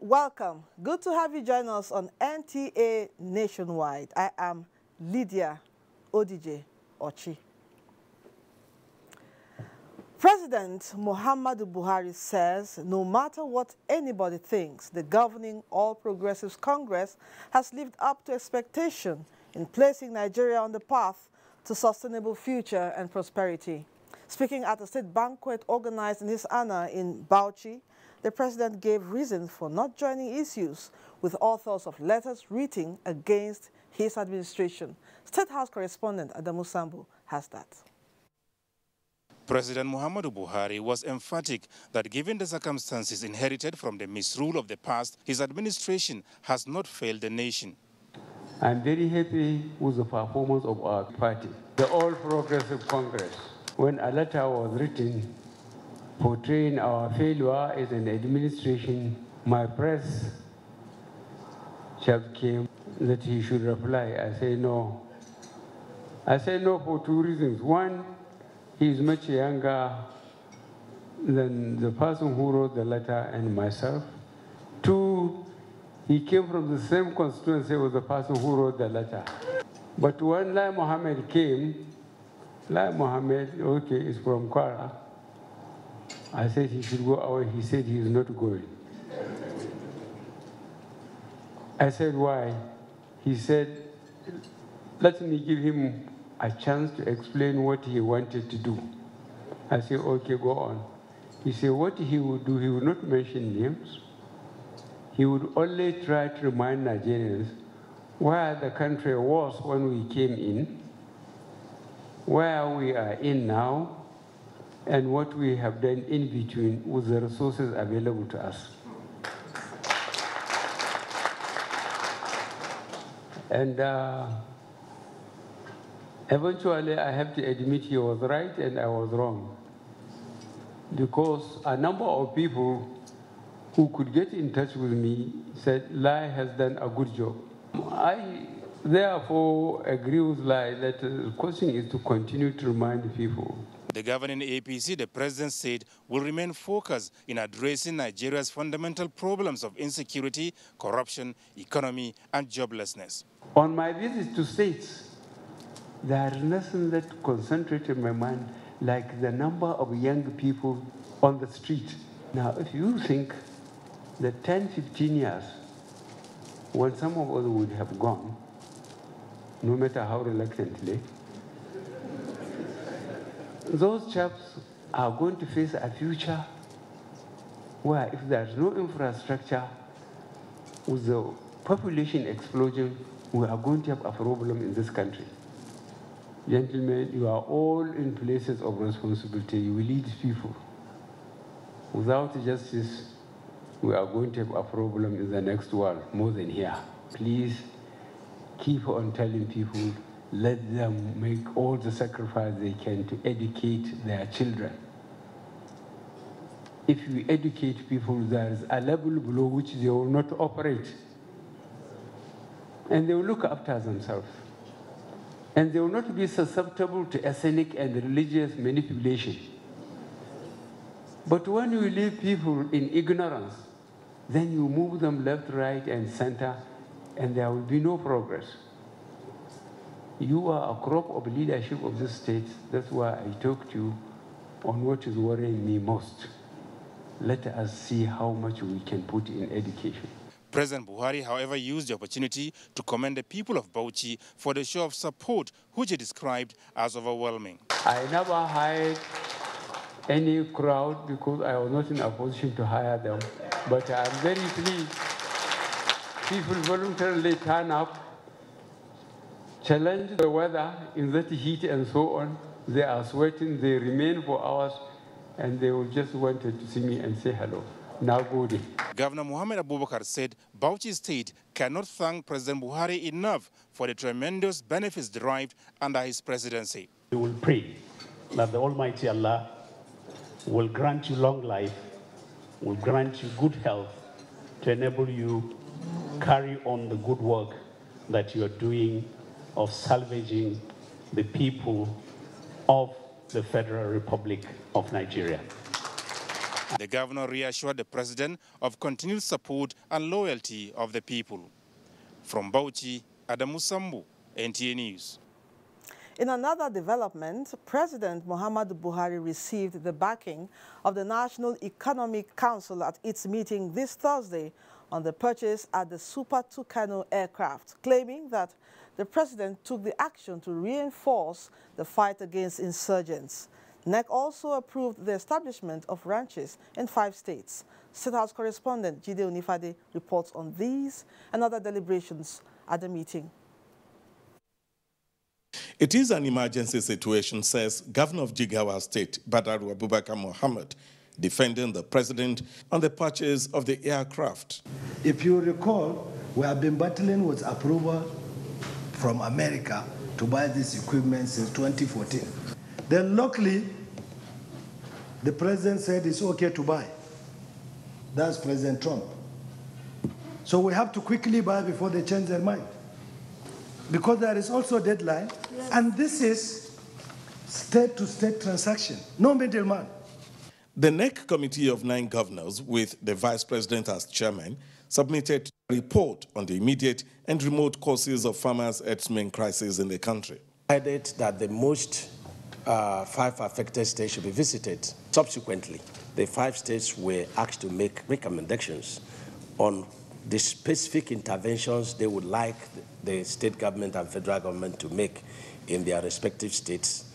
Welcome. Good to have you join us on NTA Nationwide. I am Lydia Odije Ochi. President Muhammadu Buhari says no matter what anybody thinks, the governing All Progressives Congress has lived up to expectation in placing Nigeria on the path to sustainable future and prosperity. Speaking at a state banquet organized in his honor in Bauchi, the president gave reasons for not joining issues with authors of letters written against his administration. State House correspondent Adamu Sambu has that. President Muhammadu Buhari was emphatic that given the circumstances inherited from the misrule of the past, his administration has not failed the nation. I'm very happy with the performance of our party, the All Progressive Congress. When a letter was written portraying our failure as an administration, my press chap came that he should reply. I say no. I say no for two reasons. One, he is much younger than the person who wrote the letter and myself. Two, he came from the same constituency with the person who wrote the letter. But when Lai Mohammed came, Lai Mohammed, okay, is from Kwara. I said he should go away. He said he is not going. I said, why? He said, let me give him a chance to explain what he wanted to do. I said, okay, go on. He said, what he would do, he would not mention names. He would only try to remind Nigerians where the country was when we came in, where we are in now, and what we have done in between with the resources available to us. And eventually, I have to admit he was right and I was wrong. Because a number of people who could get in touch with me said, Lai has done a good job. I therefore agree with Lai that the question is to continue to remind people. The governing APC, the president said, will remain focused in addressing Nigeria's fundamental problems of insecurity, corruption, economy, and joblessness. On my visit to states, there is nothing that concentrated my mind like the number of young people on the street. Now, if you think that 10, 15 years, when some of us would have gone, no matter how reluctantly, those chaps are going to face a future where if there's no infrastructure, with the population explosion, we are going to have a problem in this country. Gentlemen, you are all in places of responsibility. You lead people. Without justice, we are going to have a problem in the next world, more than here. Please keep on telling people, let them make all the sacrifice they can to educate their children. If you educate people, there is a level below which they will not operate. And they will look after themselves. And they will not be susceptible to ethnic and religious manipulation. But when you leave people in ignorance, then you move them left, right, and center, and there will be no progress. You are a crop of leadership of this state. That's why I talk to you on what is worrying me most. Let us see how much we can put in education. President Buhari, however, used the opportunity to commend the people of Bauchi for the show of support, which he described as overwhelming. I never hired any crowd because I was not in a position to hire them. But I'm very pleased people voluntarily turn up, challenge the weather in that heat and so on. They are sweating, they remain for hours, and they will just wanted to see me and say hello. Now good. Governor Mohammed Abubakar said Bauchi State cannot thank President Buhari enough for the tremendous benefits derived under his presidency. We will pray that the Almighty Allah will grant you long life, will grant you good health to enable you carry on the good work that you are doing of salvaging the people of the Federal Republic of Nigeria. The governor reassured the president of continued support and loyalty of the people. From Bauchi, Adamu Sambu, NTA News. In another development, President Muhammadu Buhari received the backing of the National Economic Council at its meeting this Thursday on the purchase at the Super Tucano aircraft, claiming that the president took the action to reinforce the fight against insurgents. NEC also approved the establishment of ranches in 5 states. State House correspondent Jide Onifade reports on these and other deliberations at the meeting. It is an emergency situation, says Governor of Jigawa State, Badaru Abubakar Mohammed, defending the president on the purchase of the aircraft. If you recall, we have been battling with approval from America to buy this equipment since 2014. Then luckily, the president said it's okay to buy. That's President Trump. So we have to quickly buy before they change their mind. Because there is also a deadline, yes. And this is state-to-state transaction, no middleman. The NEC committee of 9 governors, with the vice president as chairman, submitted a report on the immediate and remote causes of farmers' herdsmen crisis in the country. Decided that the most 5 affected states should be visited. Subsequently, the 5 states were asked to make recommendations on the specific interventions they would like the state government and federal government to make in their respective states,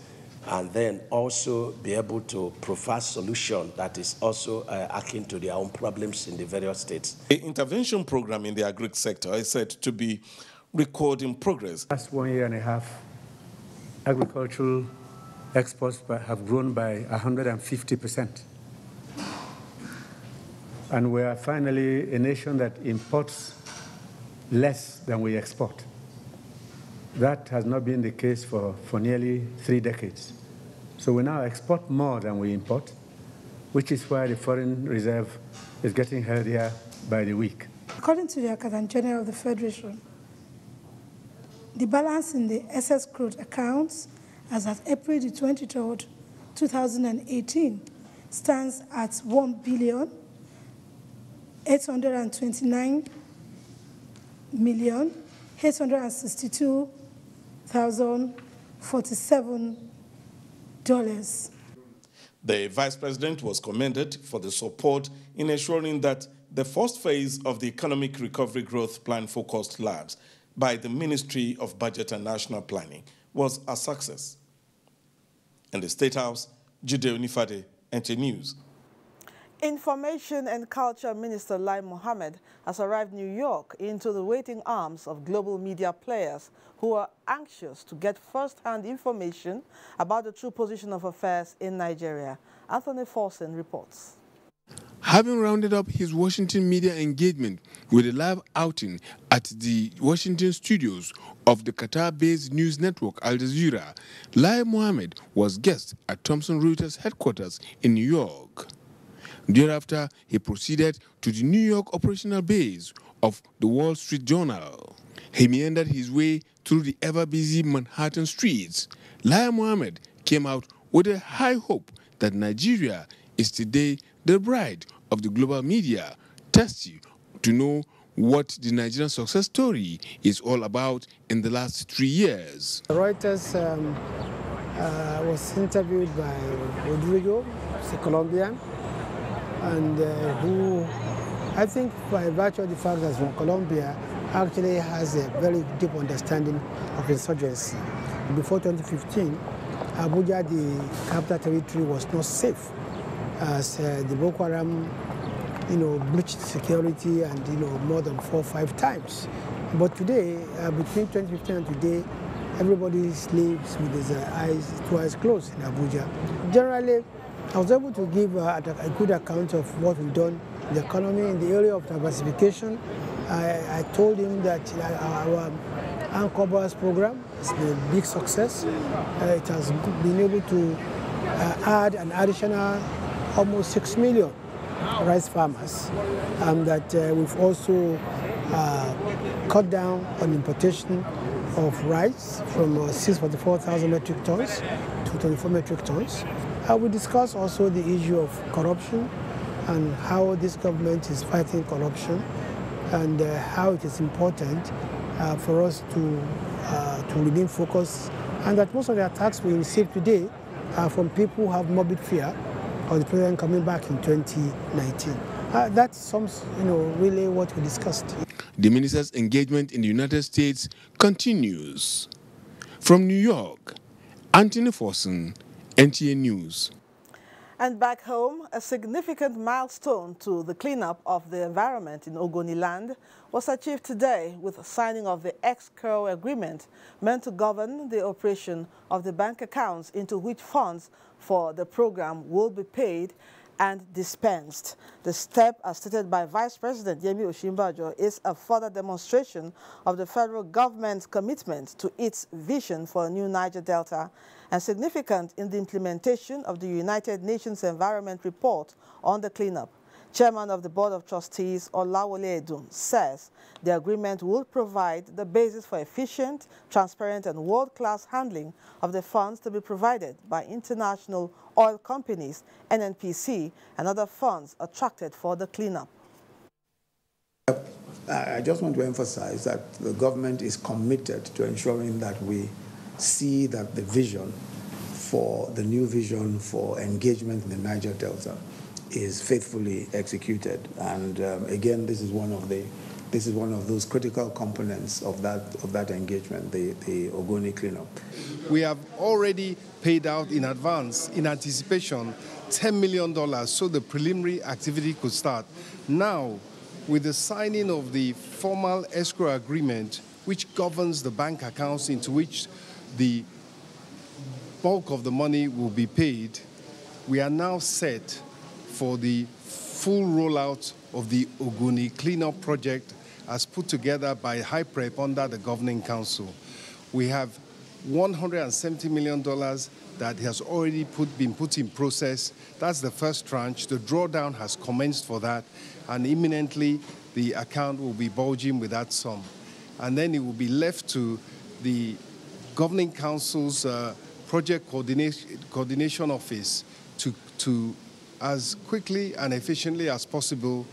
and then also be able to provide solution that is also akin to their own problems in the various states. The intervention program in the agri sector is said to be recording progress. Last 1.5 years, agricultural exports have grown by 150%. And we are finally a nation that imports less than we export. That has not been the case for nearly 3 decades. So we now export more than we import, which is why the foreign reserve is getting healthier by the week. According to the Accountant General of the Federation, the balance in the excess crude accounts as at April the 23rd, 2018 stands at 1,829,862,047 $. The vice president was commended for the support in ensuring that the first phase of the Economic Recovery Growth Plan focused labs by the Ministry of Budget and National Planning was a success. In the State House, Jide Onifade, NTA News. Information and Culture Minister Lai Mohammed has arrived in New York into the waiting arms of global media players who are anxious to get first-hand information about the true position of affairs in Nigeria. Anthony Forsen reports. Having rounded up his Washington media engagement with a live outing at the Washington studios of the Qatar-based news network Al Jazeera, Lai Mohammed was guest at Thomson Reuters headquarters in New York. Thereafter, he proceeded to the New York operational base of the Wall Street Journal. He meandered his way through the ever-busy Manhattan streets. Lai Mohammed came out with a high hope that Nigeria is today the bride of the global media, thirsty to know what the Nigerian success story is all about in the last 3 years. Reuters was interviewed by Rodrigo, a Colombian, and who, I think by virtue of the fact that he's from Colombia, actually has a very deep understanding of insurgency. Before 2015, Abuja, the capital territory, was not safe, as the Boko Haram breached security and, more than 4 or 5 times. But today, between 2015 and today, everybody sleeps with his two eyes closed in Abuja. Generally, I was able to give a good account of what we've done in the economy in the area of diversification. I told him that our Anchor Bars program has been a big success. It has been able to add an additional almost 6 million rice farmers, and that we've also cut down on importation of rice from 644,000 metric tons to 24 metric tons. We discussed also the issue of corruption and how this government is fighting corruption, and how it is important for us to remain focused, and that most of the attacks we receive today are from people who have morbid fear of the president coming back in 2019. That's really what we discussed. The minister's engagement in the United States continues. From New York, Anthony Forson, NTA News. And back home, a significant milestone to the cleanup of the environment in Ogoni land was achieved today with the signing of the escrow agreement meant to govern the operation of the bank accounts into which funds for the program will be paid and dispensed. The step, as stated by Vice President Yemi Osinbajo, is a further demonstration of the federal government's commitment to its vision for a new Niger Delta, and significant in the implementation of the United Nations Environment Report on the cleanup. Chairman of the Board of Trustees, Olawole Edun, says the agreement will provide the basis for efficient, transparent, and world-class handling of the funds to be provided by international oil companies, NNPC, and other funds attracted for the cleanup. I just want to emphasize that the government is committed to ensuring that we see that the vision for the new vision for engagement in the Niger Delta is faithfully executed, and again, this is one of those critical components of that engagement, the Ogoni cleanup. We have already paid out in advance, in anticipation, $10 million so the preliminary activity could start. Now, with the signing of the formal escrow agreement, which governs the bank accounts into which the bulk of the money will be paid, we are now set for the full rollout of the Ogoni cleanup project as put together by HIPREP under the Governing Council. We have $170 million that has already been put in process. That's the first tranche. The drawdown has commenced for that, and imminently the account will be bulging with that sum. And then it will be left to the Governing Council's Project Coordination Office to as quickly and efficiently as possible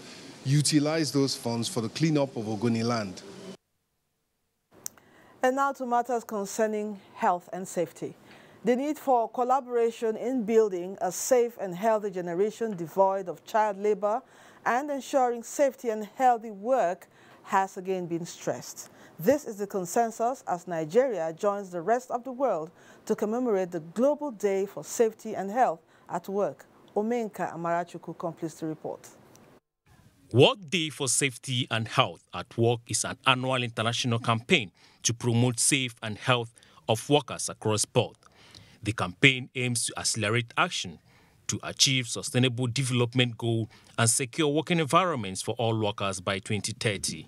utilize those funds for the cleanup of Ogoni land. And now to matters concerning health and safety. The need for collaboration in building a safe and healthy generation devoid of child labor and ensuring safety and healthy work has again been stressed. This is the consensus as Nigeria joins the rest of the world to commemorate the Global Day for Safety and Health at Work. Omenka Amarachuku completes the report. World Day for Safety and Health at Work is an annual international campaign to promote safe and health of workers across board. The campaign aims to accelerate action to achieve sustainable development goals and secure working environments for all workers by 2030.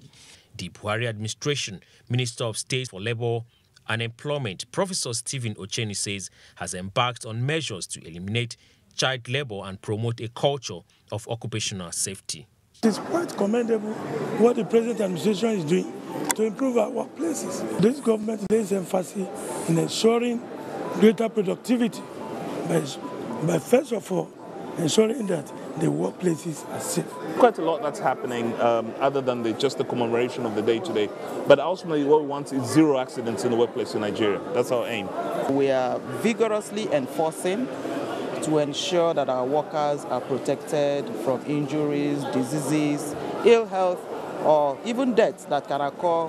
The Buhari administration, Minister of State for Labour and Employment, Professor Stephen Ocheni, says has embarked on measures to eliminate child labor and promote a culture of occupational safety. It is quite commendable what the present administration is doing to improve our workplaces. This government lays emphasis in ensuring greater productivity by first of all ensuring that the workplaces are safe. Quite a lot that's happening other than just the commemoration of the day today. But ultimately what we want is zero accidents in the workplace in Nigeria. That's our aim. We are vigorously enforcing to ensure that our workers are protected from injuries, diseases, ill health, or even deaths that can occur,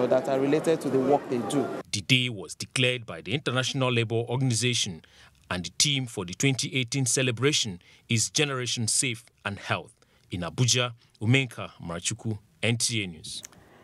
that are related to the work they do. The day was declared by the International Labour Organization, and the theme for the 2018 celebration is Generation Safe and Health. In Abuja, Umenka Marachuku, NTA News.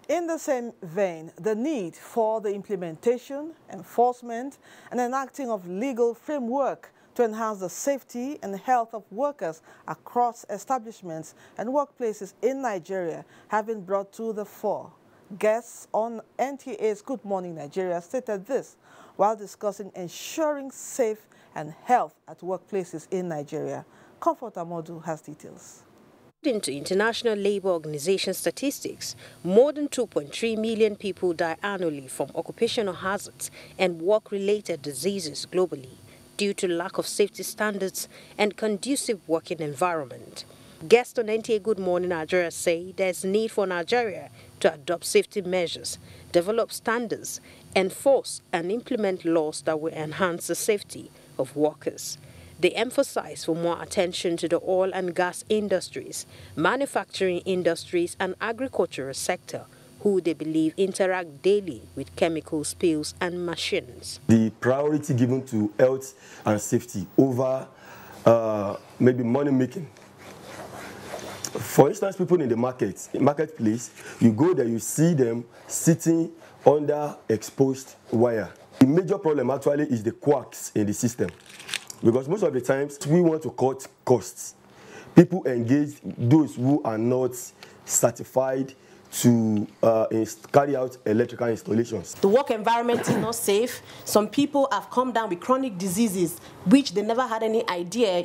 In the same vein, the need for the implementation, enforcement, and enacting of legal framework to enhance the safety and health of workers across establishments and workplaces in Nigeria have been brought to the fore. Guests on NTA's Good Morning Nigeria stated this while discussing ensuring safe and health at workplaces in Nigeria. Comfort Amodu has details. According to International Labour Organization statistics, more than 2.3 million people die annually from occupational hazards and work-related diseases globally due to lack of safety standards and conducive working environment. Guests on NTA Good Morning Nigeria say there's need for Nigeria to adopt safety measures, develop standards, enforce and implement laws that will enhance the safety of workers. They emphasize for more attention to the oil and gas industries, manufacturing industries and agricultural sector, who they believe interact daily with chemical spills and machines. The priority given to health and safety over maybe money making. For instance, people in the marketplace, you go there, you see them sitting under exposed wire. The major problem actually is the quacks in the system. Because most of the times, we want to cut costs. People engage those who are not certified to carry out electrical installations. The work environment is not safe. Some people have come down with chronic diseases, which they never had any idea,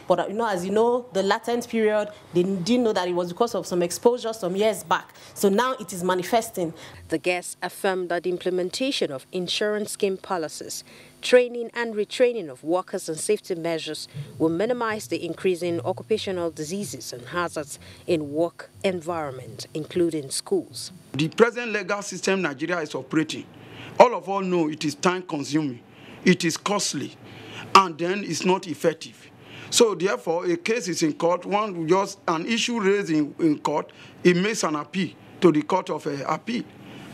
but as you know, the latent period, they didn't know that it was because of some exposure some years back. So now it is manifesting. The guests affirmed that the implementation of insurance scheme policies, training and retraining of workers and safety measures will minimize the increasing occupational diseases and hazards in work environment, including schools. The present legal system Nigeria is operating, all of us know it is time-consuming, it is costly, and then it's not effective. So therefore, a case is in court, an issue raised in court, it makes an appeal to the court of appeal.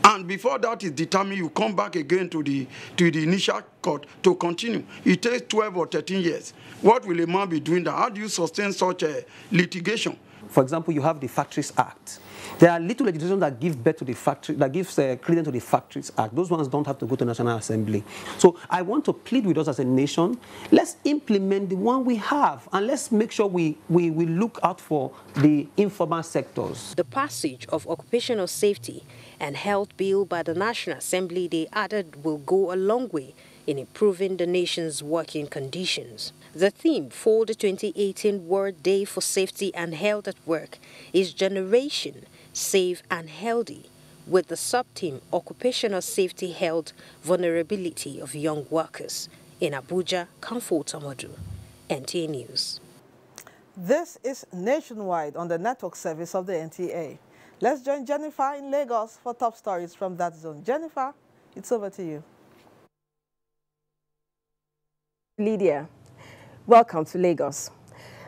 And before that is determined, you come back again to the initial court to continue. It takes 12 or 13 years. What will a man be doing that? How do you sustain such a litigation? For example, you have the Factories Act. There are little legislation that give birth to the factory, that gives credence to the Factories Act. Those ones don't have to go to National Assembly. So I want to plead with us as a nation, let's implement the one we have, and let's make sure we look out for the informal sectors. The passage of Occupational Safety and Health Bill by the National Assembly, they added, will go a long way in improving the nation's working conditions. The theme for the 2018 World Day for Safety and Health at Work is Generation Safe and Healthy, with the sub-theme Occupational Safety, Health, Vulnerability of Young Workers. In Abuja, Comfort Amodu, NTA News. This is Nationwide on the network service of the NTA. Let's join Jennifer in Lagos for top stories from that zone. Jennifer, it's over to you. Lydia, welcome to Lagos.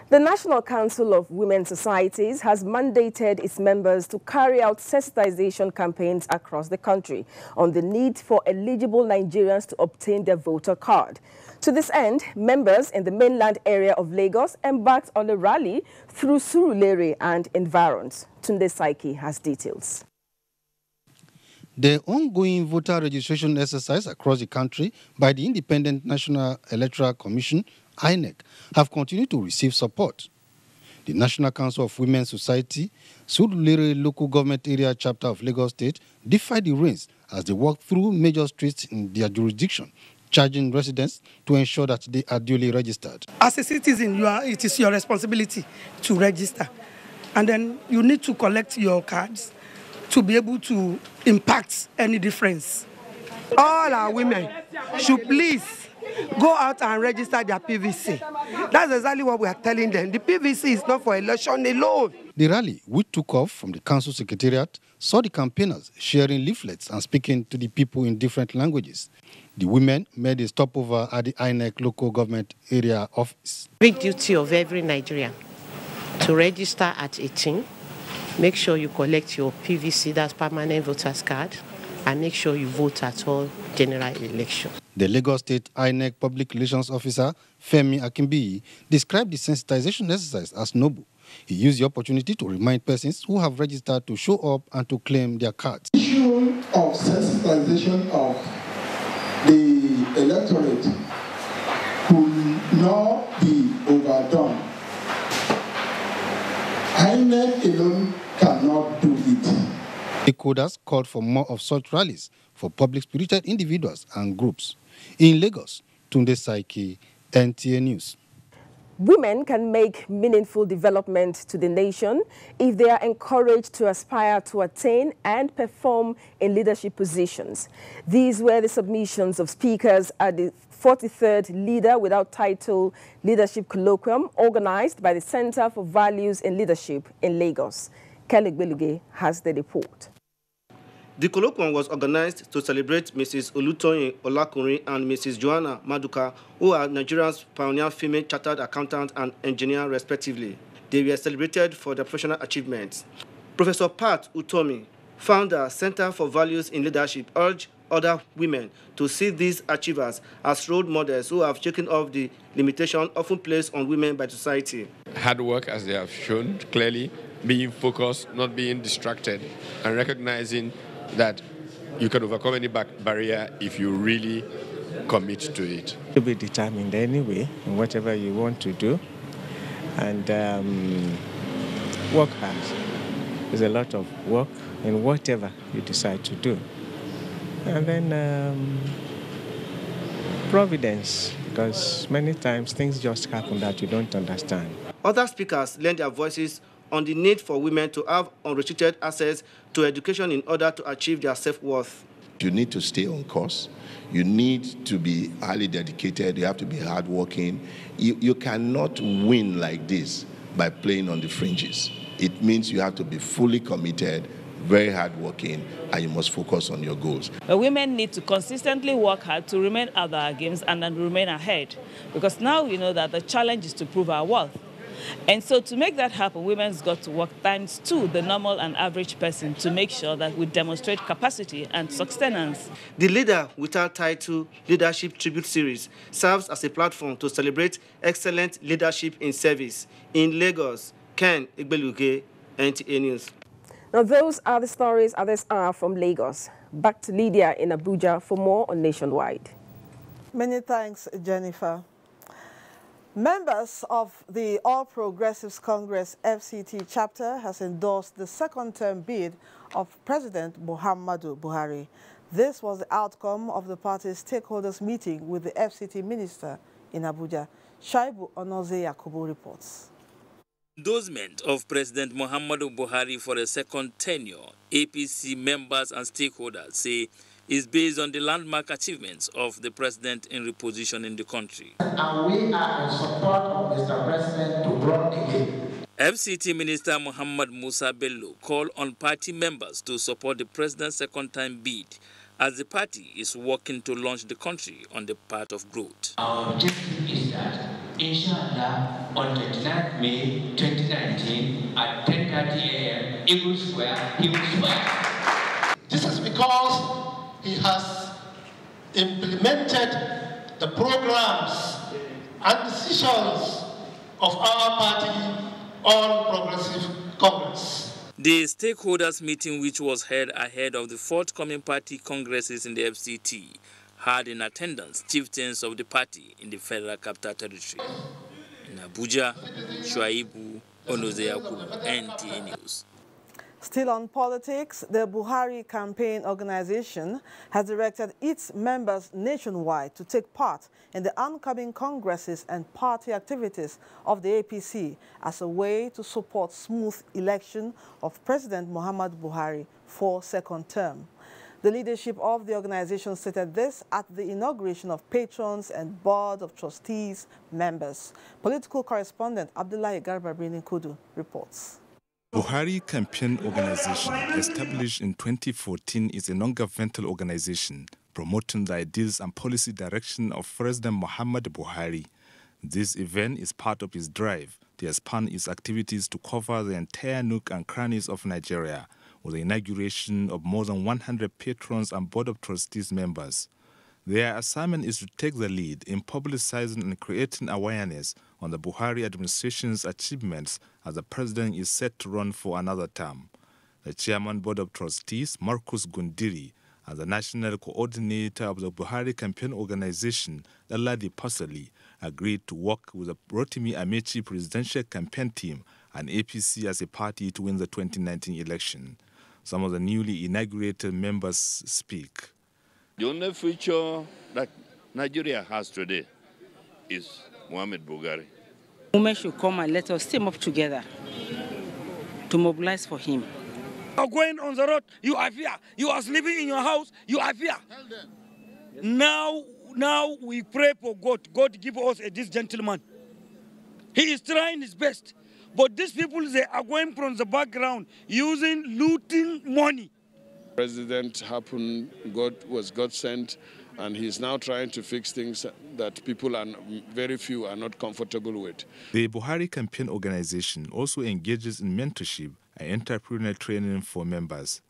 The National Council of Women Societies has mandated its members to carry out sensitization campaigns across the country on the need for eligible Nigerians to obtain their voter card. To this end, members in the mainland area of Lagos embarked on a rally through Surulere and environs. Tunde Saiki has details. The ongoing voter registration exercise across the country by the Independent National Electoral Commission, INEC, have continued to receive support. The National Council of Women's Society, Surulere Local Government Area Chapter of Lagos State, defied the rains as they walked through major streets in their jurisdiction, charging residents to ensure that they are duly registered. As a citizen, it is your responsibility to register. And then you need to collect your cards to be able to impact any difference. All our women should please go out and register their PVC. That's exactly what we are telling them. The PVC is not for election alone. The rally, which took off from the council secretariat, saw the campaigners sharing leaflets and speaking to the people in different languages. The women made a stopover at the INEC local government area office. Big duty of every Nigerian to register at 18. Make sure you collect your PVC, that's permanent voters card, and make sure you vote at all general elections. The Lagos State INEC Public Relations Officer, Femi Akimbiyi, described the sensitization exercise as noble He used the opportunity to remind persons who have registered to show up and to claim their cards. The issue of sensitization of the electorate could not be overdone. INEC alone cannot do it. Stakeholders called for more of such rallies for public-spirited individuals and groups. In Lagos, Tunde Saiki, NTA News. Women can make meaningful development to the nation if they are encouraged to aspire to attain and perform in leadership positions. These were the submissions of speakers at the 43rd Leader Without Title Leadership Colloquium organized by the Center for Values in Leadership in Lagos. Kelly Beluge has the report. The colloquium was organized to celebrate Mrs. Olutoyin Olakunrin and Mrs. Joanna Maduka, who are Nigeria's pioneer female chartered accountant and engineer, respectively. They were celebrated for their professional achievements. Professor Pat Utomi, founder, Center for Values in Leadership, urged other women to see these achievers as role models who have taken off the limitation often placed on women by society. Hard work, as they have shown clearly, being focused, not being distracted, and recognizing that you can overcome any barrier if you really commit to it. To be determined anyway in whatever you want to do, and work hard. There's a lot of work in whatever you decide to do. And then providence, because many times things just happen that you don't understand. Other speakers lend their voices on the need for women to have unrestricted access to education in order to achieve their self-worth. You need to stay on course. You need to be highly dedicated. You have to be hardworking. You cannot win like this by playing on the fringes. It means you have to be fully committed, very hardworking, and you must focus on your goals. Women need to consistently work hard to remain at our games and then remain ahead, because now we know that the challenge is to prove our worth. And so to make that happen, women's got to work times two the normal and average person to make sure that we demonstrate capacity and sustenance. The Leader Without Title Leadership Tribute Series serves as a platform to celebrate excellent leadership in service. In Lagos, Ken Igbeluge, NTA News. Now those are the stories at this hour from Lagos. Back to Lydia in Abuja for more on Nationwide. Many thanks, Jennifer. Members of the All Progressives Congress FCT chapter has endorsed the second-term bid of President Muhammadu Buhari. This was the outcome of the party's stakeholders meeting with the FCT minister in Abuja. Shaibu Onoze Yakubu reports. Endorsement of President Muhammadu Buhari for a second tenure, APC members and stakeholders say, is based on the landmark achievements of the president in repositioning the country. And we are in support of Mr. President to run again. FCT Minister Muhammad Musa Bello called on party members to support the president's second-time bid as the party is working to launch the country on the path of growth. Our objective is that, inshallah, on 29th May 2019 at 10:30 a.m., Eagle Square, he will swear. This is because he has implemented the programs and decisions of our party, All Progressive Congress. The stakeholders meeting, which was held ahead of the forthcoming party congresses in the FCT, had in attendance chieftains of the party in the Federal Capital Territory. In Abuja, Shaibu Onoze Yakubu, NTA News. Still on politics, the Buhari Campaign Organization has directed its members nationwide to take part in the oncoming congresses and party activities of the APC as a way to support smooth election of President Muhammadu Buhari for second term. The leadership of the organization stated this at the inauguration of patrons and board of trustees members. Political correspondent Abdullahi Garbabrini Kudu reports. Buhari Campaign Organization, established in 2014, is a non-governmental organization promoting the ideals and policy direction of President Muhammadu Buhari. This event is part of his drive to expand its activities to cover the entire nook and crannies of Nigeria, with the inauguration of more than 100 patrons and board of trustees members. Their assignment is to take the lead in publicizing and creating awareness on the Buhari administration's achievements as the president is set to run for another term. The Chairman Board of Trustees, Marcus Gundiri, and the National Coordinator of the Buhari Campaign Organization, Ladi Pasali, agreed to work with the Rotimi Amechi presidential campaign team and APC as a party to win the 2019 election. Some of the newly inaugurated members speak. The only future that Nigeria has today is Muhammad Buhari. Women should come and let us team up together to mobilize for him. You are going on the road, you are fear. You are sleeping in your house, you are fear. Now we pray for God. God give us this gentleman. He is trying his best. But these people, they are going from the background using looting money. President was God sent, and he's now trying to fix things that people very few are not comfortable with. The Buhari Campaign Organization also engages in mentorship and entrepreneurial training for members.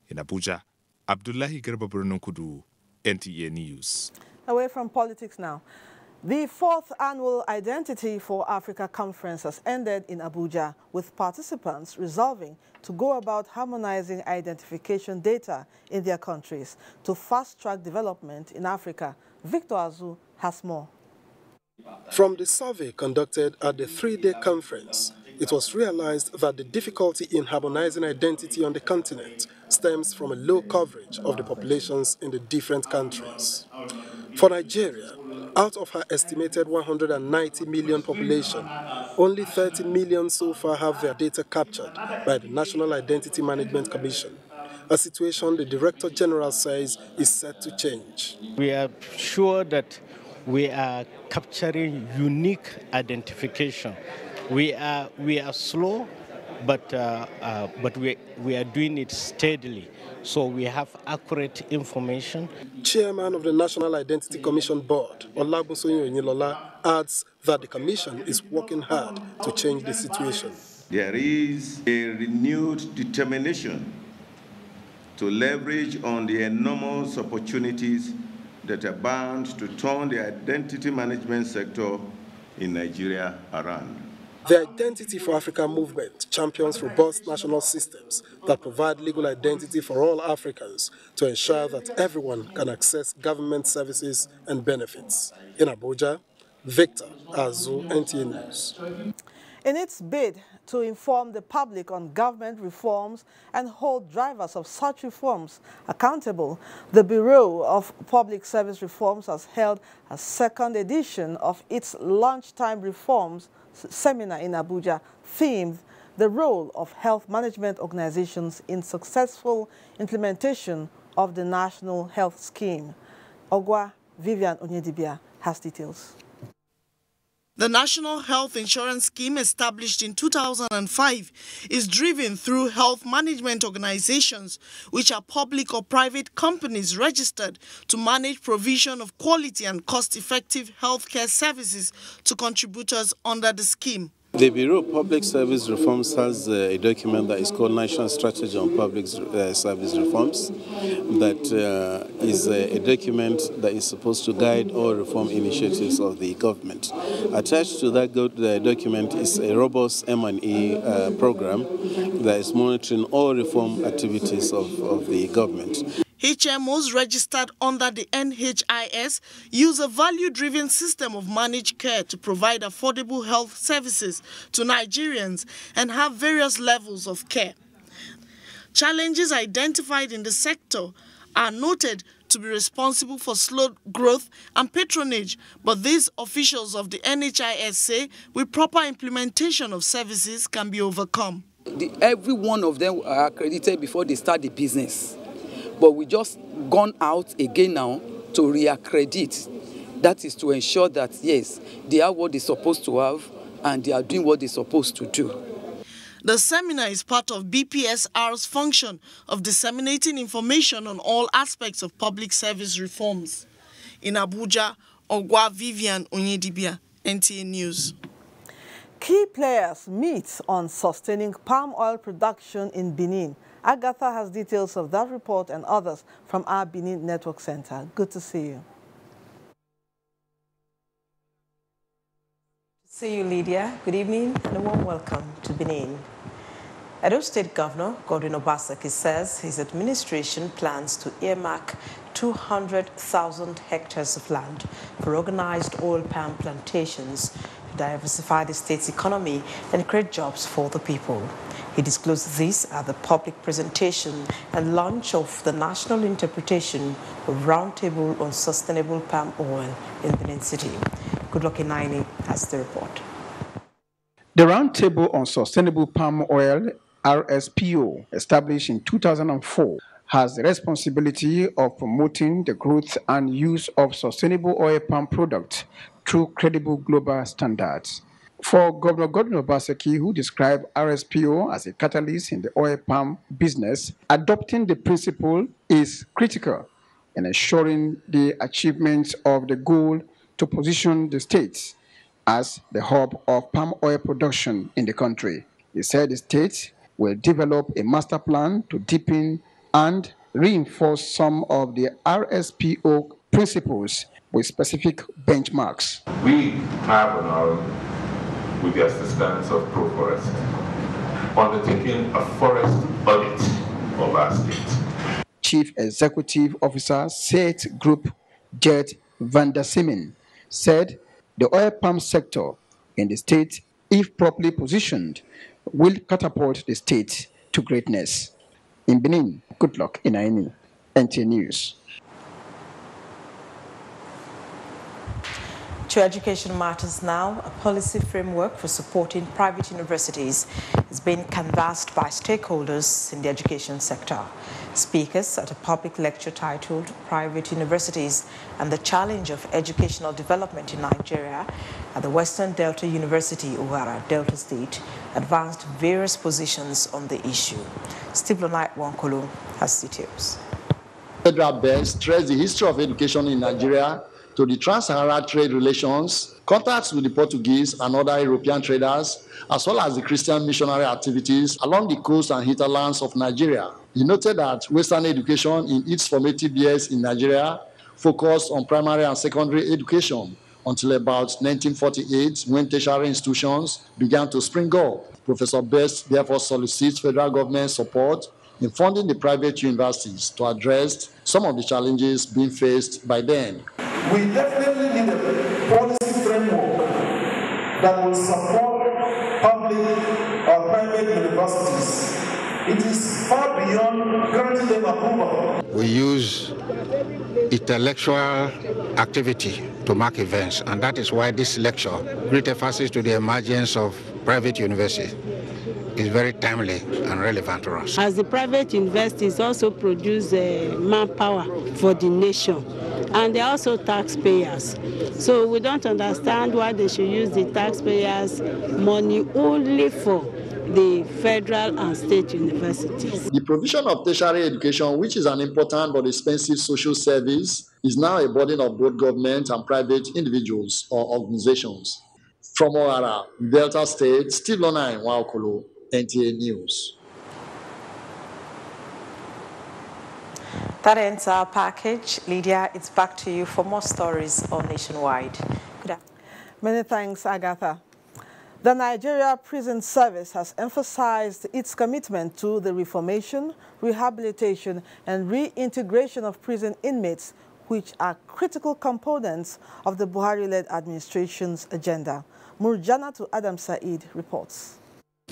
In Abuja, Abdullahi Garba Kudu, NTA News. Away from politics now. The 4th annual Identity for Africa conference has ended in Abuja, with participants resolving to go about harmonizing identification data in their countries to fast-track development in Africa. Victor Azu has more. From the survey conducted at the 3-day conference, it was realized that the difficulty in harmonizing identity on the continent stems from a low coverage of the populations in the different countries. For Nigeria, out of her estimated 190 million population, only 30 million so far have their data captured by the National Identity Management Commission, a situation the Director General says is set to change. We are sure that we are capturing unique identification. We are slow, but we are doing it steadily. So we have accurate information. Chairman of the National Identity Commission Board, Olabunsoyin Oyinlola, adds that the commission is working hard to change the situation. There is a renewed determination to leverage on the enormous opportunities that are bound to turn the identity management sector in Nigeria around. The Identity for Africa movement champions robust national systems that provide legal identity for all Africans to ensure that everyone can access government services and benefits. In Abuja, Victor Azu, NTA News. In its bid to inform the public on government reforms and hold drivers of such reforms accountable, the Bureau of Public Service Reforms has held a 2nd edition of its lunchtime reforms seminar in Abuja, themed the role of health management organizations in successful implementation of the National Health Scheme. Ogwa Vivian Onyedibia has details. The National Health Insurance Scheme, established in 2005, is driven through health management organizations, which are public or private companies registered to manage provision of quality and cost-effective healthcare services to contributors under the scheme. The Bureau of Public Service Reforms has a document that is called National Strategy on Public Service Reforms. That is a document that is supposed to guide all reform initiatives of the government. Attached to that document is a robust M&E program that is monitoring all reform activities of the government. HMOs registered under the NHIS use a value-driven system of managed care to provide affordable health services to Nigerians and have various levels of care. Challenges identified in the sector are noted to be responsible for slow growth and patronage, but these officials of the NHIS say with proper implementation of services can be overcome. Every one of them are accredited before they start the business. But we just gone out again now to reaccredit. That is to ensure that, yes, they are what they're supposed to have and they are doing what they're supposed to do. The seminar is part of BPSR's function of disseminating information on all aspects of public service reforms. In Abuja, Ogwa Vivian Onyedibia, NTA News. Key players meet on sustaining palm oil production in Benin. Agatha has details of that report and others from our Benin Network Center. Good to see you. See you, Lydia. Good evening and a warm welcome to Benin. Edo State Governor Godwin Obaseki says his administration plans to earmark 200,000 hectares of land for organized oil palm plantations to diversify the state's economy and create jobs for the people. He disclosed this at the public presentation and launch of the National Interpretation of Roundtable on Sustainable Palm Oil in Benin City. Goodluck Inaini has the report. The Roundtable on Sustainable Palm Oil, RSPO, established in 2004, has the responsibility of promoting the growth and use of sustainable oil palm products through credible global standards. For Governor Godwin Obaseki, who described RSPO as a catalyst in the oil palm business, adopting the principle is critical in ensuring the achievement of the goal to position the state as the hub of palm oil production in the country. He said the state will develop a master plan to deepen and reinforce some of the RSPO principles with specific benchmarks. We have now, with the assistance of ProForest, undertaken a forest audit of our state. Chief Executive Officer SAIT Group Jet van der Siemen said the oil palm sector in the state, if properly positioned, will catapult the state to greatness. In Benin, Goodluck Inaini, NTA News. To education matters now, a policy framework for supporting private universities is being canvassed by stakeholders in the education sector. Speakers at a public lecture titled Private Universities and the Challenge of Educational Development in Nigeria at the Western Delta University, Ogoni, Delta State, advanced various positions on the issue. Steve Lonite Wankolo has details. Federal Bank stressed the history of education in Nigeria to the trans-Saharan trade relations, contacts with the Portuguese and other European traders, as well as the Christian missionary activities along the coast and hinterlands of Nigeria. He noted that Western education in its formative years in Nigeria focused on primary and secondary education until about 1948, when tertiary institutions began to spring up. Professor Best therefore solicits federal government support in funding the private universities to address some of the challenges being faced by them. We definitely need a policy framework that will support public or private universities. It is far beyond granting them approval. We use intellectual activity to mark events, and that is why this lecture, great emphasis to the emergence of private universities, is very timely and relevant to us. As the private universities also produce manpower for the nation, and they're also taxpayers. So we don't understand why they should use the taxpayers' money only for the federal and state universities. The provision of tertiary education, which is an important but expensive social service, is now a burden of both government and private individuals or organizations. From Ogoni, Delta State, Steve Lonai Waokolo, NTA News. That ends our package. Lydia, it's back to you for more stories on Nationwide. Good afternoon. Many thanks, Agatha. The Nigeria Prison Service has emphasized its commitment to the reformation, rehabilitation, and reintegration of prison inmates, which are critical components of the Buhari-led administration's agenda. Murjanatu Adam Said reports.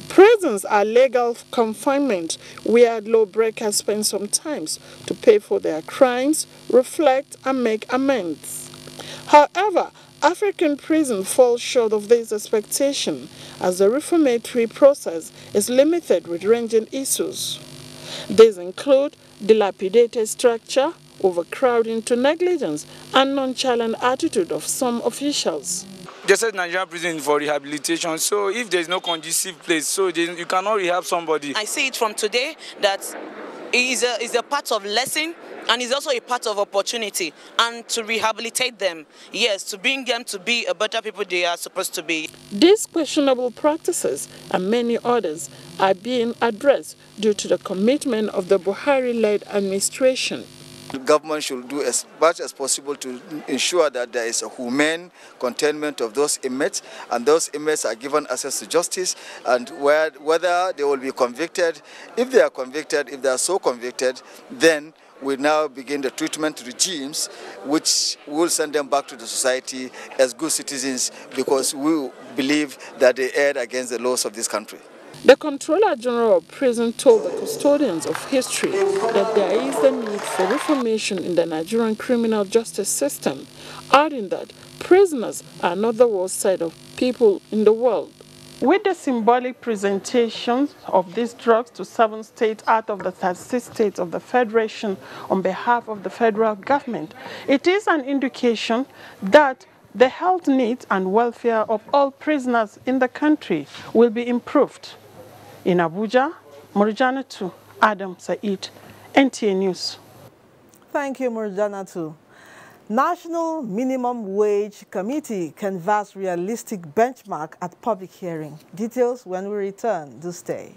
Prisons are legal confinement where lawbreakers spend some time to pay for their crimes, reflect, and make amends. However, African prison falls short of this expectation as the reformatory process is limited with ranging issues. These include dilapidated structure, overcrowding to negligence, and nonchalant attitude of some officials. They said Nigerian prison for rehabilitation, so if there's no conducive place, so you cannot rehab somebody. I see it from today that it is a part of lesson and is also a part of opportunity, and to rehabilitate them, yes, to bring them to be a better people they are supposed to be. These questionable practices and many others are being addressed due to the commitment of the Buhari-led administration. The government should do as much as possible to ensure that there is a humane containment of those inmates, and those inmates are given access to justice, and whether they will be convicted. If they are convicted, if they are so convicted, then we now begin the treatment regimes which will send them back to the society as good citizens, because we believe that they erred against the laws of this country. The Controller General of Prison told the custodians of history that there is a need for reformation in the Nigerian criminal justice system, adding that prisoners are not the worst side of people in the world. With the symbolic presentation of these drugs to 7 states out of the 36 states of the Federation on behalf of the federal government, it is an indication that the health needs and welfare of all prisoners in the country will be improved. In Abuja, Murjanatu Adam Said, NTA News. Thank you, Murjanatu. National Minimum Wage Committee canvass realistic benchmark at public hearing. Details when we return. Do stay.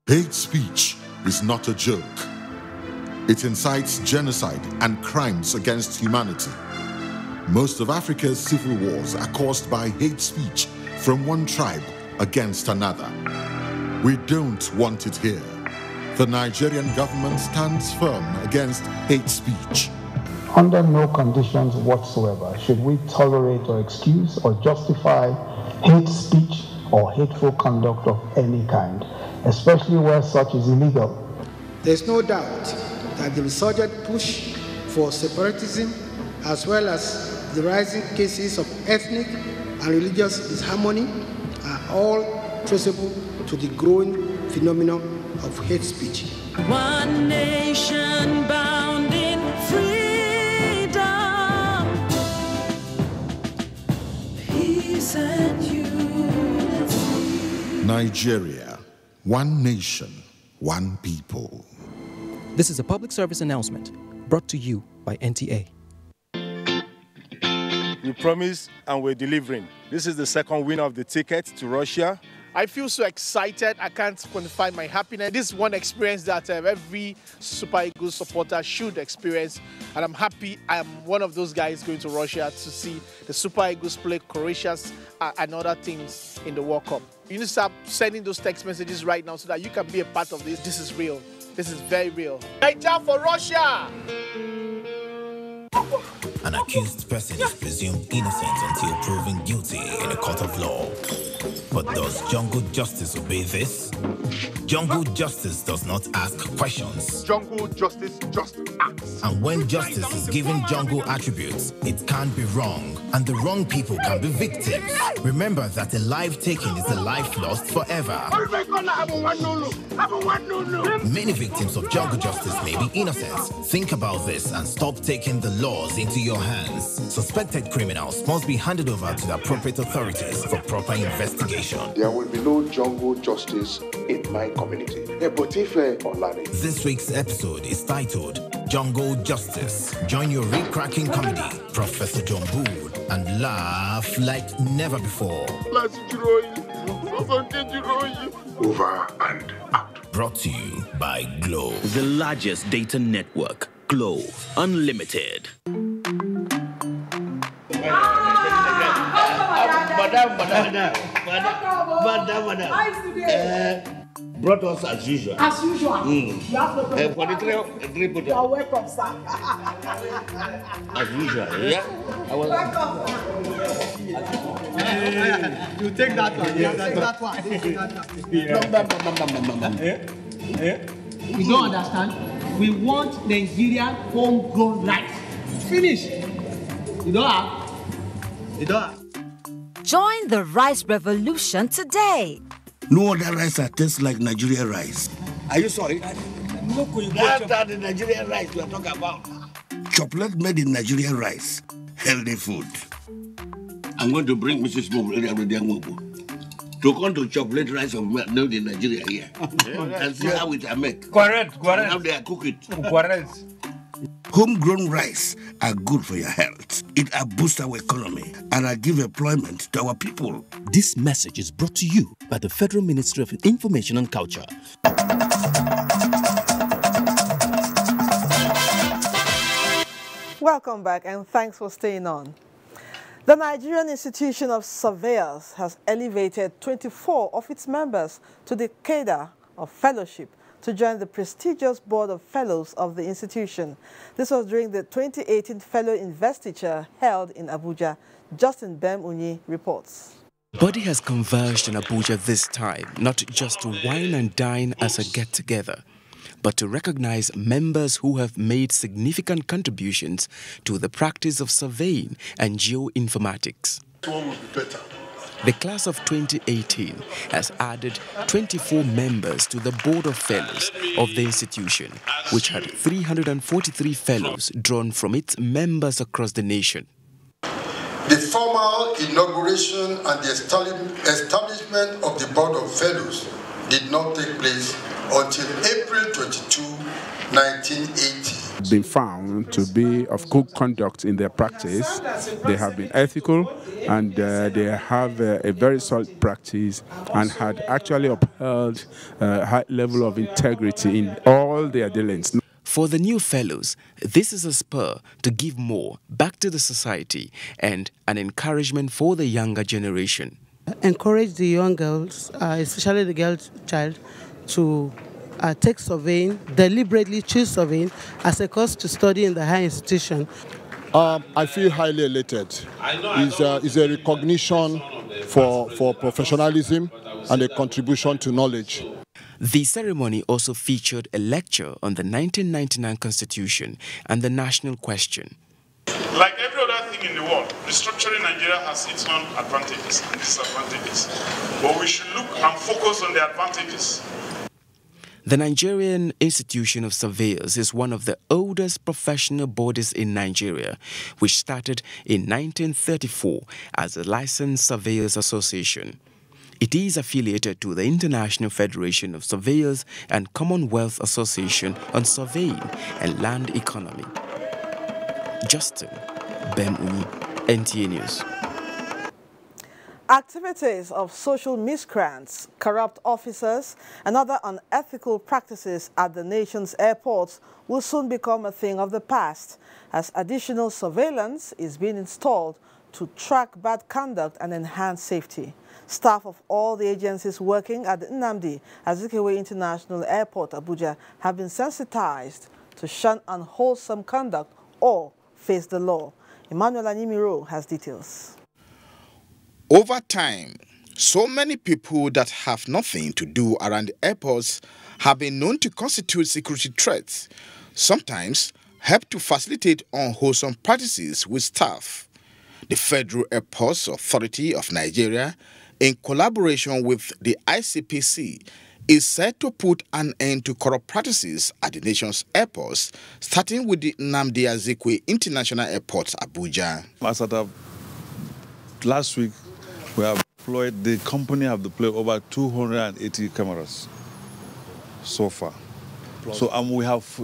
Hate speech is not a joke. It incites genocide and crimes against humanity. Most of Africa's civil wars are caused by hate speech from one tribe against another. We don't want it here. The Nigerian government stands firm against hate speech. Under no conditions whatsoever should we tolerate or excuse or justify hate speech or hateful conduct of any kind, especially where such is illegal. There's no doubt that the resurgent push for separatism, as well as the rising cases of ethnic and religious disharmony, are all traceable to the growing phenomenon of hate speech. One nation bound in freedom, peace and unity. Nigeria, one nation, one people. This is a public service announcement brought to you by NTA. We promised and we're delivering. This is the second winner of the ticket to Russia. I feel so excited. I can't quantify my happiness. This is one experience that every Super Eagles supporter should experience. And I'm happy I'm one of those guys going to Russia to see the Super Eagles play Croatia and other teams in the World Cup. You need to start sending those text messages right now so that you can be a part of this. This is real. This is very real. Niger for Russia! An accused person is presumed innocent until proven guilty in a court of law. But does jungle justice obey this? Jungle justice does not ask questions. Jungle justice just acts. And when justice is given jungle attributes, it can't be wrong. And the wrong people can be victims. Remember that a life taken is a life lost forever. Many victims of jungle justice may be innocent. Think about this and stop taking the laws into your hands. Suspected criminals must be handed over to the appropriate authorities for proper investigation. There will be no jungle justice in my community. This week's episode is titled Jungle Justice. Join your rib-cracking comedy, Professor John Bull, and laugh like never before. Over and out. Brought to you by Glow. The largest data network, Glow Unlimited. Brought us as usual. As usual. You have no problem. For the three put you are welcome, sir. As usual, yeah? I was you take that one. You take that one. You don't understand? We want Nigerian homegrown rice. Finish. You don't have? You don't have? Join the rice revolution today. no other rice that tastes like Nigerian rice. Are you sorry? That's the Nigerian rice we are talking about. Chocolate made in Nigerian rice. Healthy food. I'm going to bring Mrs. Mobu to come to chocolate rice made in Nigeria here. And see how it are made. Correct. And how they are cook it. Correct. Homegrown rice are good for your health. It boosts our economy and give employment to our people. This message is brought to you by the Federal Ministry of Information and Culture. Welcome back and thanks for staying on. The Nigerian Institution of Surveyors has elevated 24 of its members to the cadre of fellowship to join the prestigious Board of Fellows of the institution. This was during the 2018 Fellow Investiture held in Abuja. Justin Bem-Unyi reports. The body has converged in Abuja this time, not just to wine and dine as a get-together, but to recognize members who have made significant contributions to the practice of surveying and geoinformatics. The class of 2018 has added 24 members to the Board of Fellows of the institution, which had 343 fellows drawn from its members across the nation. The formal inauguration and the establishment of the Board of Fellows did not take place until April 22, 1980. Been found to be of good conduct in their practice. They have been ethical and they have a very solid practice and had actually upheld a high level of integrity in all their dealings. For the new fellows, this is a spur to give more back to the society and an encouragement for the younger generation. Encourage the young girls, especially the girl child, to take surveying, deliberately choose surveying as a course to study in the higher institution. I feel highly elated. It's a recognition for professionalism and a contribution to knowledge. The ceremony also featured a lecture on the 1999 Constitution and the national question. Like every other thing in the world, restructuring Nigeria has its own advantages and disadvantages. But we should look and focus on the advantages. The Nigerian Institution of Surveyors is one of the oldest professional bodies in Nigeria, which started in 1934 as a licensed surveyors association. It is affiliated to the International Federation of Surveyors and Commonwealth Association on Surveying and Land Economy. Justin Bem-Unyi, NTA News. Activities of social miscreants, corrupt officers, and other unethical practices at the nation's airports will soon become a thing of the past, as additional surveillance is being installed to track bad conduct and enhance safety. Staff of all the agencies working at the Nnamdi Azikiwe International Airport, Abuja, have been sensitized to shun unwholesome conduct or face the law. Emmanuel Animiro has details. Over time, so many people that have nothing to do around the airports have been known to constitute security threats, sometimes help to facilitate unwholesome practices with staff. The Federal Airports Authority of Nigeria, in collaboration with the ICPC, is set to put an end to corrupt practices at the nation's airports, starting with the Nnamdi Azikiwe International Airport, Abuja. As of last week, we have deployed, the company have deployed over 280 cameras so far. So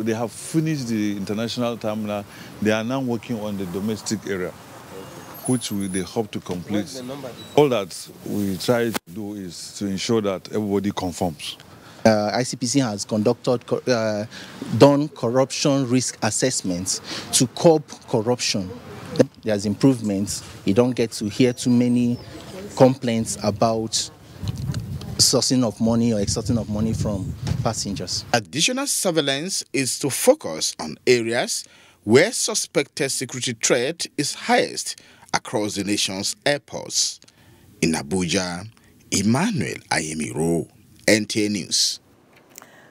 they have finished the international terminal. They are now working on the domestic area, which they hope to complete. All that we try to do is to ensure that everybody conforms. ICPC has done corruption risk assessments to curb corruption. There's improvements. You don't get to hear too many complaints about sourcing of money or extorting of money from passengers. Additional surveillance is to focus on areas where suspected security threat is highest across the nation's airports. In Abuja, Emmanuel Ayemiro, NTA News.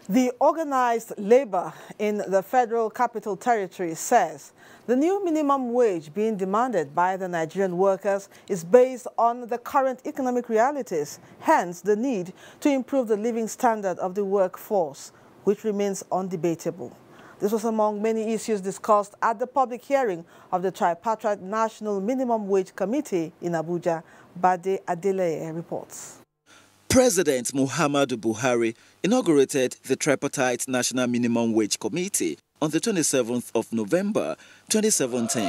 The organized labor in the Federal Capital Territory says the new minimum wage being demanded by the Nigerian workers is based on the current economic realities, hence the need to improve the living standard of the workforce, which remains undebatable. This was among many issues discussed at the public hearing of the Tripartite National Minimum Wage Committee in Abuja. Bade Adeleye reports. President Muhammadu Buhari inaugurated the Tripartite National Minimum Wage Committee on the 27th of November 2017.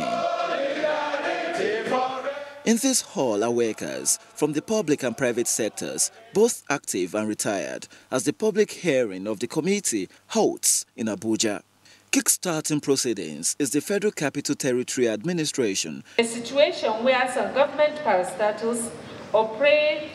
In this hall are workers from the public and private sectors, both active and retired, as the public hearing of the committee holds in Abuja. Kickstarting proceedings is the Federal Capital Territory Administration. A situation where some government parastatals operate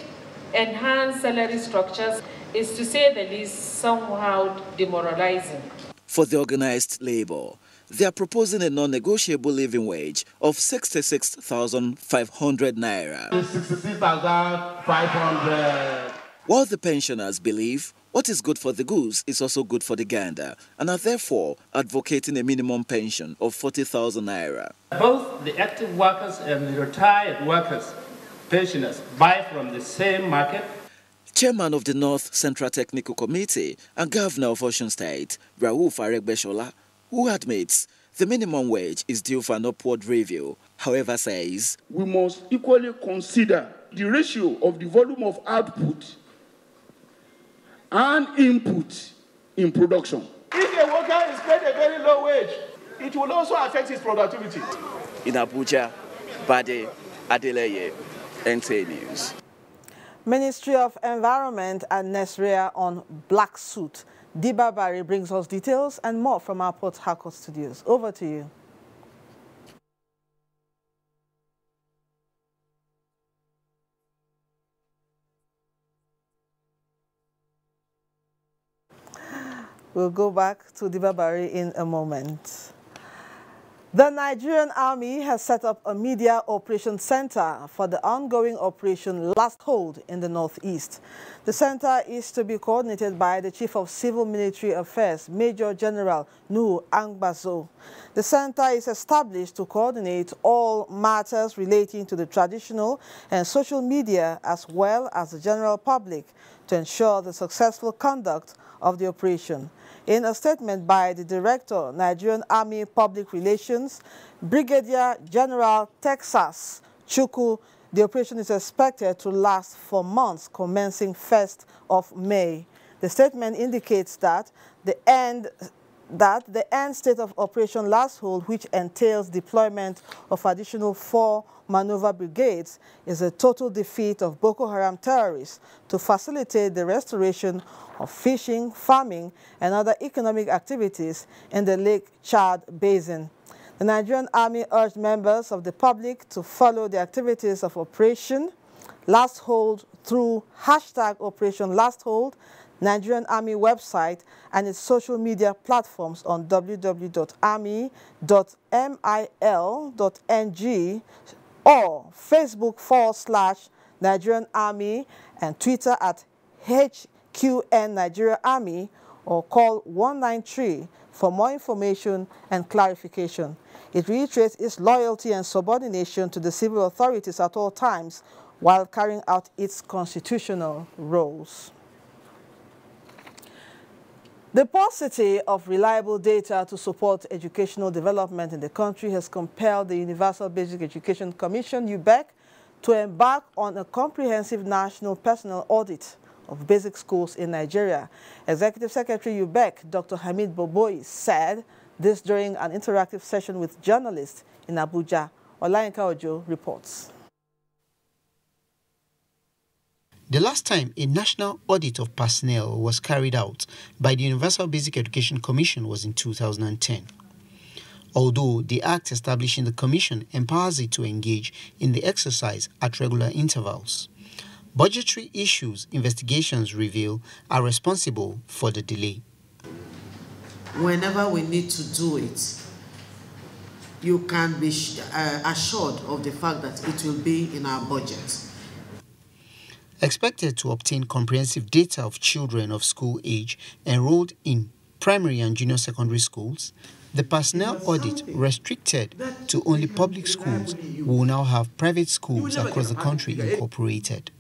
enhanced salary structures is, to say the least, somehow demoralizing. For the organized labor, they are proposing a non-negotiable living wage of 66,500 naira. 66,500. While the pensioners believe what is good for the goose is also good for the gander, and are therefore advocating a minimum pension of 40,000 naira. Both the active workers and the retired workers, pensioners, buy from the same market. Chairman of the North Central Technical Committee and Governor of Osun State, Rauf Aregbesola, who admits the minimum wage is due for an upward review, however says, we must equally consider the ratio of the volume of output and input in production. If a worker is paid a very low wage, it will also affect his productivity. In Abuja, Bade Adeleye, NTA News. Ministry of Environment and Nigeria on black suit. Dibabari brings us details and more from our Port Harcourt studios. Over to you. We'll go back to Dibabari in a moment. The Nigerian Army has set up a media operation center for the ongoing Operation Last Hold in the Northeast. The center is to be coordinated by the Chief of Civil Military Affairs, Major General Nuhu Angbazo. The center is established to coordinate all matters relating to the traditional and social media as well as the general public to ensure the successful conduct of the operation. In a statement by the Director, Nigerian Army Public Relations, Brigadier General Texas Chukwu, the operation is expected to last for months, commencing 1st of May. The statement indicates that the end state of Operation Last Hold, which entails deployment of additional 4 maneuver brigades, is a total defeat of Boko Haram terrorists to facilitate the restoration of fishing, farming, and other economic activities in the Lake Chad Basin. The Nigerian Army urged members of the public to follow the activities of Operation Last Hold through hashtag Operation Last Hold, Nigerian Army website, and its social media platforms on www.mil.ng or Facebook/Nigerian Army and Twitter at HQN Nigeria Army, or call 193 for more information and clarification. It reiterates its loyalty and subordination to the civil authorities at all times while carrying out its constitutional roles. The paucity of reliable data to support educational development in the country has compelled the Universal Basic Education Commission, UBEC, to embark on a comprehensive national personnel audit of basic schools in Nigeria. Executive Secretary UBEC, Dr. Hamid Boboyi, said this during an interactive session with journalists in Abuja. Olayinka Ojo reports. The last time a national audit of personnel was carried out by the Universal Basic Education Commission was in 2010. Although the Act establishing the Commission empowers it to engage in the exercise at regular intervals, budgetary issues investigations reveal are responsible for the delay. Whenever we need to do it, you can be assured of the fact that it will be in our budget. Expected to obtain comprehensive data of children of school age enrolled in primary and junior secondary schools, the personnel audit restricted to only public schools will now have private schools across the country incorporated.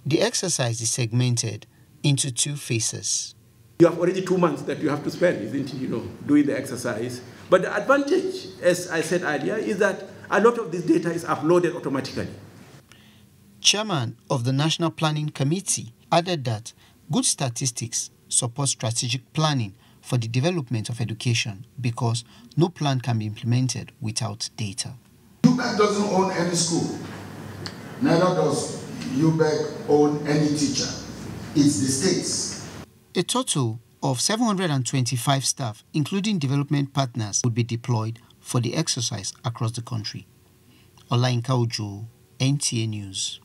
The exercise is segmented into 2 phases. You have already 2 months that you have to spend, isn't it, doing the exercise. But the advantage, as I said earlier, is that a lot of this data is uploaded automatically. Chairman of the National Planning Committee added that good statistics support strategic planning for the development of education because no plan can be implemented without data. UBEC doesn't own any school. Neither does UBEC own any teacher. It's the states. A total of 725 staff, including development partners, would be deployed for the exercise across the country. Olainka Ojo, NTA News.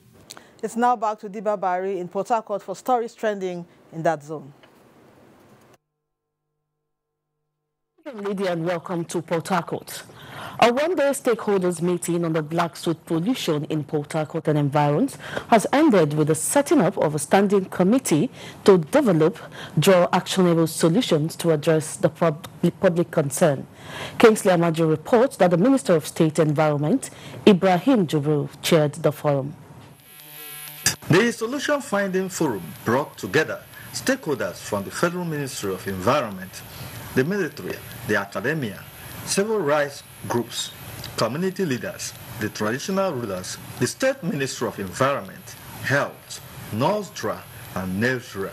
It's now back to Diba Bari in Port Harcourt for stories trending in that zone. Lady, and welcome to Port Harcourt. A one-day stakeholders meeting on the black soot pollution in Port Harcourt and environs has ended with the setting up of a standing committee to develop, draw actionable solutions to address the public concern. Kingsley Amaju reports that the Minister of State Environment, Ibrahim Jibril, chaired the forum. The Solution Finding Forum brought together stakeholders from the Federal Ministry of Environment, the military, the academia, civil rights groups, community leaders, the traditional rulers, the State Ministry of Environment, Health, NOSDRA, and NEVSRA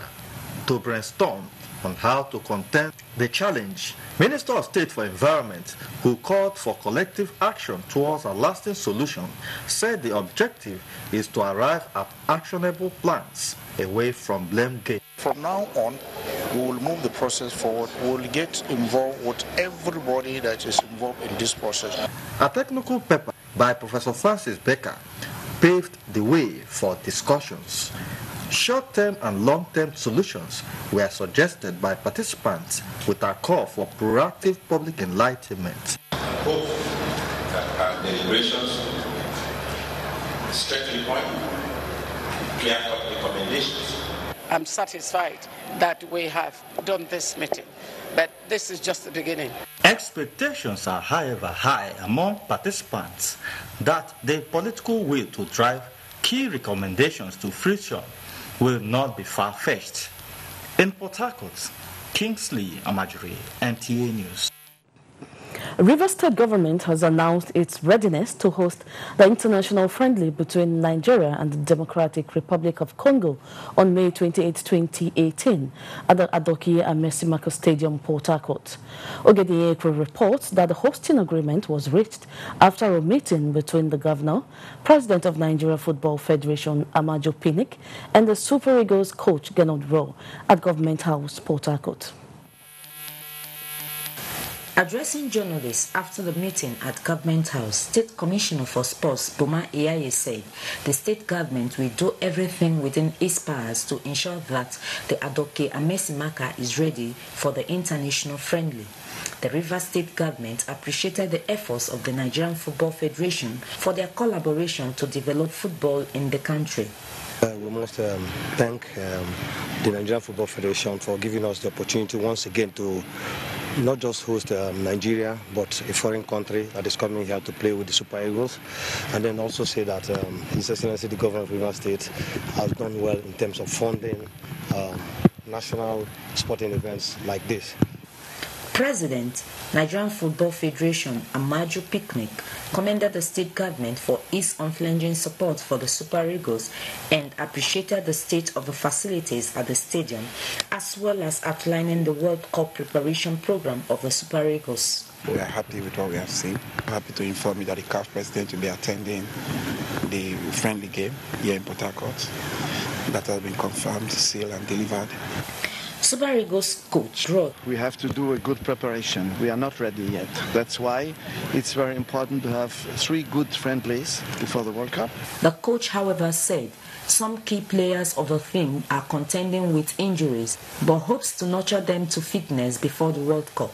to brainstorm on how to contend the challenge. Minister of State for Environment, who called for collective action towards a lasting solution, said the objective is to arrive at actionable plans away from blame game. From now on, we will move the process forward. We will get involved with everybody that is involved in this process. A technical paper by Professor Francis Becker paved the way for discussions. Short-term and long-term solutions were suggested by participants with a call for proactive public enlightenment. I hope that our deliberations straight to the point, clear-cut recommendations. I'm satisfied that we have done this meeting, but this is just the beginning. Expectations are, however, high among participants that the political will to drive key recommendations to fruition will not be far-fetched. In Port Harcourt, Kingsley Amajuri, NTA News. Rivers State government has announced its readiness to host the international friendly between Nigeria and the Democratic Republic of Congo on May 28, 2018 at the Adokie Amesimako Stadium, Port Harcourt. Ogoni reports that the hosting agreement was reached after a meeting between the governor, president of Nigeria Football Federation Amaju Pinnick, and the Super Eagles coach Gernot Rowe at Government House, Port Harcourt. Addressing journalists after the meeting at Government House, State Commissioner for Sports, Boma Iyaye, said the state government will do everything within its powers to ensure that the Adokie Amesimaka is ready for the international friendly. The Rivers State government appreciated the efforts of the Nigerian Football Federation for their collaboration to develop football in the country. We must thank the Nigerian Football Federation for giving us the opportunity once again to not just host Nigeria, but a foreign country that is coming here to play with the Super Eagles, and then also say that His Excellency the Governor of Rivers State has done well in terms of funding national sporting events like this. President, Nigerian Football Federation Amaju Pinnick commended the state government for its unflinching support for the Super Eagles and appreciated the state of the facilities at the stadium, as well as outlining the World Cup preparation program of the Super Eagles. We are happy with what we have seen. I'm happy to inform you that the CAF president will be attending the friendly game here in Port Harcourt. That has been confirmed, sealed and delivered. Super Eagles coach Rowe. We have to do a good preparation. We are not ready yet. That's why it's very important to have 3 good friendlies before the World Cup. The coach, however, said some key players of the team are contending with injuries, but hopes to nurture them to fitness before the World Cup.